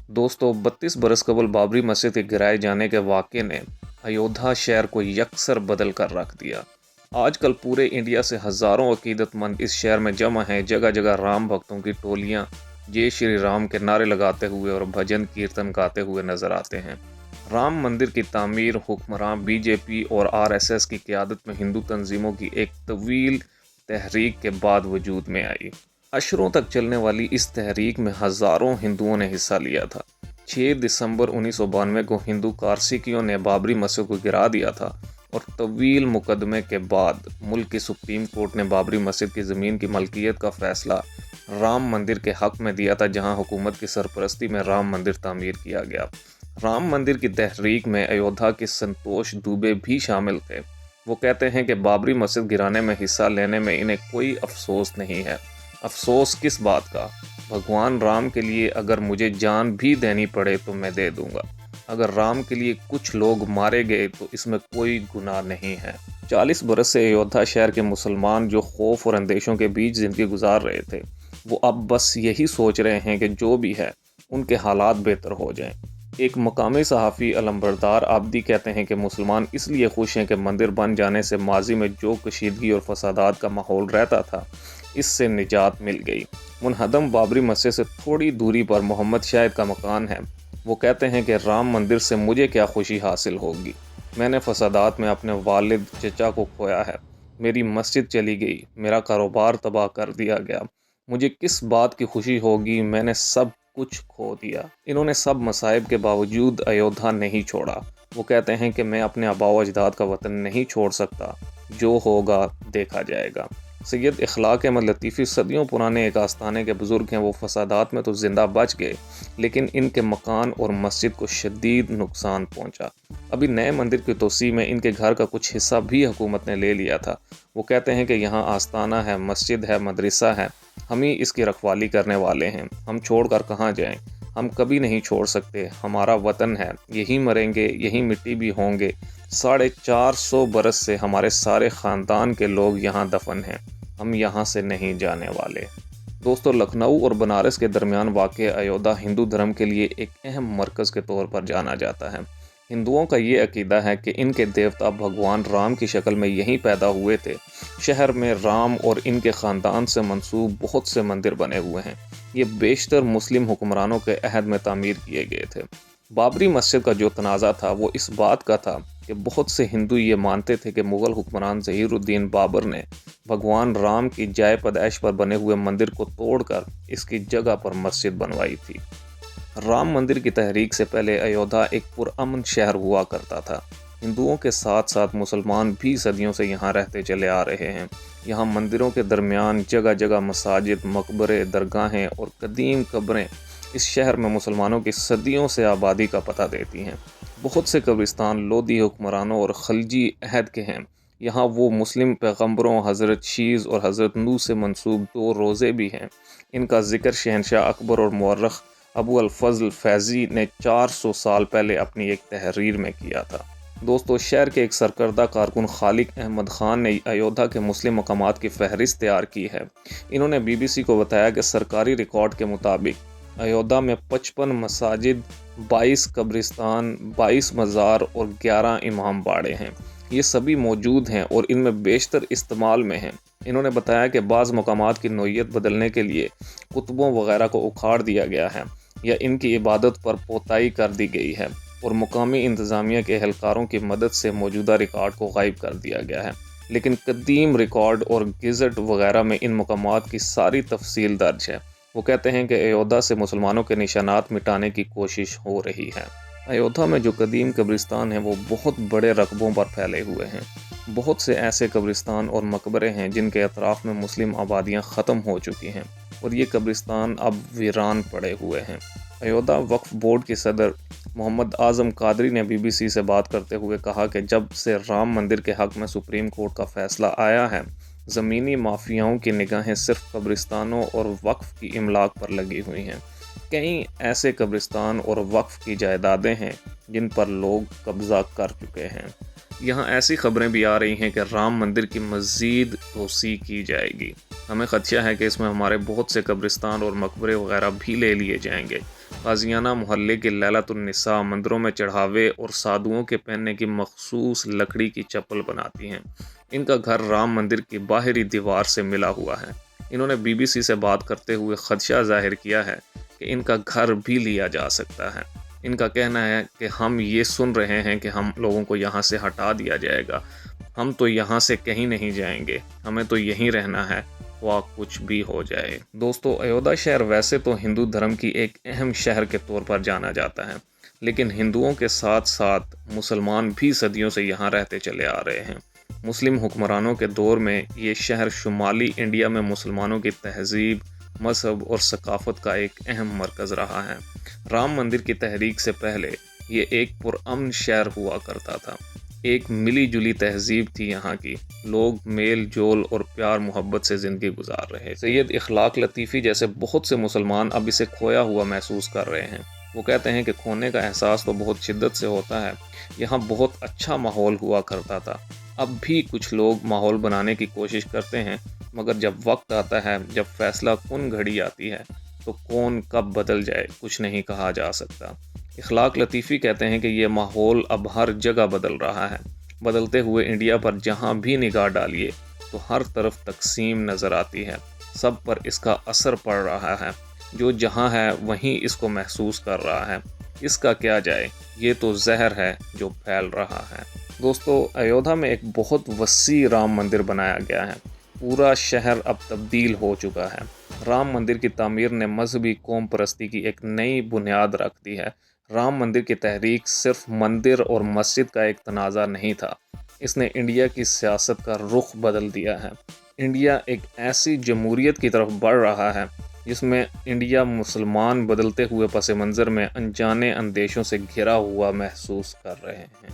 दोस्तों 32 बरस कबल बाबरी मस्जिद के गिराए जाने के वाक़े ने अयोध्या शहर को यकसर बदल कर रख दिया। आजकल पूरे इंडिया से हज़ारों अकीदतमंद इस शहर में जमा हैं। जगह जगह राम भक्तों की टोलियां जय श्री राम के नारे लगाते हुए और भजन कीर्तन गाते हुए नजर आते हैं। राम मंदिर की तामीर हुक्मरान बीजेपी और आरएसएस की क़यादत में हिंदू तंजीमों की एक तवील तहरीक के बाद वजूद में आई। अशरों तक चलने वाली इस तहरीक में हज़ारों हिंदुओं ने हिस्सा लिया था। 6 दिसंबर 1992 को हिंदू कारसिकियों ने बाबरी मस्जिद को गिरा दिया था और तवील मुकदमे के बाद मुल्क की सुप्रीम कोर्ट ने बाबरी मस्जिद की ज़मीन की मलकियत का फैसला राम मंदिर के हक़ में दिया था, जहां हुकूमत की सरपरस्ती में राम मंदिर तामीर किया गया। राम मंदिर की तहरीक में अयोध्या के संतोष दुबे भी शामिल थे। वो कहते हैं कि बाबरी मस्जिद गिराने में हिस्सा लेने में इन्हें कोई अफसोस नहीं है। अफसोस किस बात का? भगवान राम के लिए अगर मुझे जान भी देनी पड़े तो मैं दे दूंगा। अगर राम के लिए कुछ लोग मारे गए तो इसमें कोई गुनाह नहीं है। 40 बरस से अयोध्या शहर के मुसलमान जो खौफ और अंदेशों के बीच ज़िंदगी गुजार रहे थे, वो अब बस यही सोच रहे हैं कि जो भी है उनके हालात बेहतर हो जाएं। एक मकामी सहाफ़ी अलम्बरदार आबदी कहते हैं कि मुसलमान इसलिए खुश हैं कि मंदिर बन जाने से माजी में जो कशीदगी और फसादात का माहौल रहता था, इससे निजात मिल गई। मुनहदम बाबरी मस्जिद से थोड़ी दूरी पर मोहम्मद शाहिद का मकान है। वो कहते हैं कि राम मंदिर से मुझे क्या खुशी हासिल होगी। मैंने फसादात में अपने वालिद चचा को खोया है, मेरी मस्जिद चली गई, मेरा कारोबार तबाह कर दिया गया। मुझे किस बात की खुशी होगी, मैंने सब कुछ खो दिया। इन्होंने सब मसाइब के बावजूद अयोध्या नहीं छोड़ा। वो कहते हैं कि मैं अपने आबाओ अजदाद का वतन नहीं छोड़ सकता, जो होगा देखा जाएगा। सैयद इखलाक अहमद लतीफ़ी सदियों पुराने एक आस्थाने के बुज़ुर्ग हैं। वो फसादात में तो ज़िंदा बच गए, लेकिन इनके मकान और मस्जिद को शदीद नुकसान पहुंचा। अभी नए मंदिर की तोसी में इनके घर का कुछ हिस्सा भी हुकूमत ने ले लिया था। वो कहते हैं कि यहाँ आस्थाना है, मस्जिद है, मदरसा है, हम ही इसकी रखवाली करने वाले हैं। हम छोड़ कर कहाँ जाएँ? हम कभी नहीं छोड़ सकते। हमारा वतन है, यहीं मरेंगे, यहीं मिट्टी भी होंगे। 450 बरस से हमारे सारे ख़ानदान के लोग यहाँ दफन हैं, हम यहाँ से नहीं जाने वाले। दोस्तों, लखनऊ और बनारस के दरमियान वाक़ अयोध्या हिंदू धर्म के लिए एक अहम मरकज़ के तौर पर जाना जाता है। हिंदुओं का ये अकीदा है कि इनके देवता भगवान राम की शक्ल में यहीं पैदा हुए थे। शहर में राम और इनके ख़ानदान से मंसूब बहुत से मंदिर बने हुए हैं। ये बेशतर मुस्लिम हुक्मरानों के अहद में तामीर किए गए थे। बाबरी मस्जिद का जो तनाज़ा था वो इस बात का था कि बहुत से हिंदू ये मानते थे कि मुग़ल हुक्मरान ज़हीरुद्दीन बाबर ने भगवान राम की जाय पैदाइश पर बने हुए मंदिर को तोड़कर इसकी जगह पर मस्जिद बनवाई थी। राम मंदिर की तहरीक से पहले अयोध्या एक पुरअमन शहर हुआ करता था। हिंदुओं के साथ साथ मुसलमान भी सदियों से यहाँ रहते चले आ रहे हैं। यहाँ मंदिरों के दरमियान जगह जगह मसाजिद, मकबरे, दरगाहें और कदीम कब्रें इस शहर में मुसलमानों की सदियों से आबादी का पता देती हैं। बहुत से कब्रिस्तान लोधी हुक्मरानों और खलजी अहद के हैं। यहाँ वो मुस्लिम पैगम्बरों हज़रत शीज़ और हज़रत नूह से मंसूब 2 रोज़े भी हैं। इनका ज़िक्र शहनशाह अकबर और मुअर्रख़ अबू अल-फ़ज़ल फ़ैज़ी ने 400 साल पहले अपनी एक तहरीर में किया था। दोस्तों, शहर के एक सरकर्दा कारकुन खालिक अहमद ख़ान ने अयोध्या के मुस्लिम मकामात की फ़हरिस्त तैयार की है। इन्होंने BBC को बताया कि सरकारी रिकॉर्ड के मुताबिक अयोध्या में 55 मसाजिद, 22 कब्रिस्तान, 22 मज़ार और 11 इमाम बाड़े हैं। ये सभी मौजूद हैं और इनमें बेशतर इस्तेमाल में हैं। इन्होंने बताया कि बाज़ मकामात की नोयत बदलने के लिए कुतुबों वगैरह को उखाड़ दिया गया है या इनकी इबादत पर पोताई कर दी गई है और मुकामी इंतज़ामिया के एहलकारों की मदद से मौजूदा रिकॉर्ड को गायब कर दिया गया है। लेकिन कदीम रिकॉर्ड और गेज़ट वगैरह में इन मकामात की सारी तफसील दर्ज है। वो कहते हैं कि अयोध्या से मुसलमानों के निशानात मिटाने की कोशिश हो रही है। अयोध्या में जो कदीम कब्रिस्तान हैं वो बहुत बड़े रकबों पर फैले हुए हैं। बहुत से ऐसे कब्रिस्तान और मकबरे हैं जिनके अतराफ़ में मुस्लिम आबादियाँ ख़त्म हो चुकी हैं और ये कब्रिस्तान अब वीरान पड़े हुए हैं। अयोध्या वक्फ बोर्ड के सदर मोहम्मद आज़म कादरी ने BBC से बात करते हुए कहा कि जब से राम मंदिर के हक़ में सुप्रीम कोर्ट का फ़ैसला आया है, ज़मीनी माफियाओं की निगाहें सिर्फ कब्रिस्तानों और वक्फ की इमलाक पर लगी हुई हैं। कई ऐसे कब्रिस्तान और वक्फ की जायदादें हैं जिन पर लोग कब्ज़ा कर चुके हैं। यहाँ ऐसी खबरें भी आ रही हैं कि राम मंदिर की मज़ीद तोसी की जाएगी। हमें ख़दशा है कि इसमें हमारे बहुत से कब्रिस्तान और मकबरे वगैरह भी ले लिए जाएंगे। قاضیانہ محلے کی لیلۃ النساء مندروں میں چڑھاوے اور سادھوؤں کے پہننے کی مخصوص لکڑی کی چپل بناتی ہیں۔ ان کا گھر رام مندر کی باہری دیوار سے ملا ہوا ہے۔ انہوں نے BBC سے بات کرتے ہوئے خدشہ ظاہر کیا ہے کہ ان کا گھر بھی لیا جا سکتا ہے۔ ان کا کہنا ہے کہ ہم یہ سن رہے ہیں کہ ہم لوگوں کو یہاں سے ہٹا دیا جائے گا، ہم تو یہاں سے کہیں نہیں جائیں گے، ہمیں تو یہیں رہنا ہے، خواہ کچھ بھی ہو جائے۔ دوستو، ایودھیا شہر ویسے تو ہندو دھرم کی ایک اہم شہر کے طور پر جانا جاتا ہے، لیکن ہندوؤں کے ساتھ ساتھ مسلمان بھی صدیوں سے یہاں رہتے چلے آ رہے ہیں۔ مسلم حکمرانوں کے دور میں یہ شہر شمالی انڈیا میں مسلمانوں کی تہذیب، مذہب اور ثقافت کا ایک اہم مرکز رہا ہے۔ رام مندر کی تحریک سے پہلے یہ ایک پرامن شہر ہوا کرتا تھا۔ ایک ملی جلی تہذیب تھی یہاں کی، لوگ میل جول اور پیار محبت سے زندگی گزار رہے۔ سید اخلاق لطیفی جیسے بہت سے مسلمان اب اسے کھویا ہوا محسوس کر رہے ہیں۔ وہ کہتے ہیں کہ کھونے کا احساس تو بہت شدت سے ہوتا ہے، یہاں بہت اچھا ماحول ہوا کرتا تھا۔ اب بھی کچھ لوگ ماحول بنانے کی کوشش کرتے ہیں، مگر جب وقت آتا ہے، جب فیصلہ کن گھڑی آتی ہے، تو کون کب بدل جائے کچھ نہیں کہا جا سکتا۔ اخلاق لطیفی کہتے ہیں کہ یہ ماحول اب ہر جگہ بدل رہا ہے۔ بدلتے ہوئے انڈیا پر جہاں بھی نگاہ ڈالیے تو ہر طرف تقسیم نظر آتی ہے، سب پر اس کا اثر پڑ رہا ہے۔ جو جہاں ہے وہیں اس کو محسوس کر رہا ہے۔ اس کا کیا جائے، یہ تو زہر ہے جو پھیل رہا ہے۔ دوستو، ایودھیا میں ایک بہت وسیع رام مندر بنایا گیا ہے۔ پورا شہر اب تبدیل ہو چکا ہے۔ رام مندر کی تعمیر نے مذہبی قوم پرستی کی ایک نئی بنیاد رکھ دی ہے۔ رام مندر کی تحریک صرف مندر اور مسجد کا ایک تنازع نہیں تھا، اس نے انڈیا کی سیاست کا رخ بدل دیا ہے۔ انڈیا ایک ایسی جمہوریت کی طرف بڑھ رہا ہے جس میں انڈیا مسلمان بدلتے ہوئے پس منظر میں انجانے اندیشوں سے گھرا ہوا محسوس کر رہے ہیں۔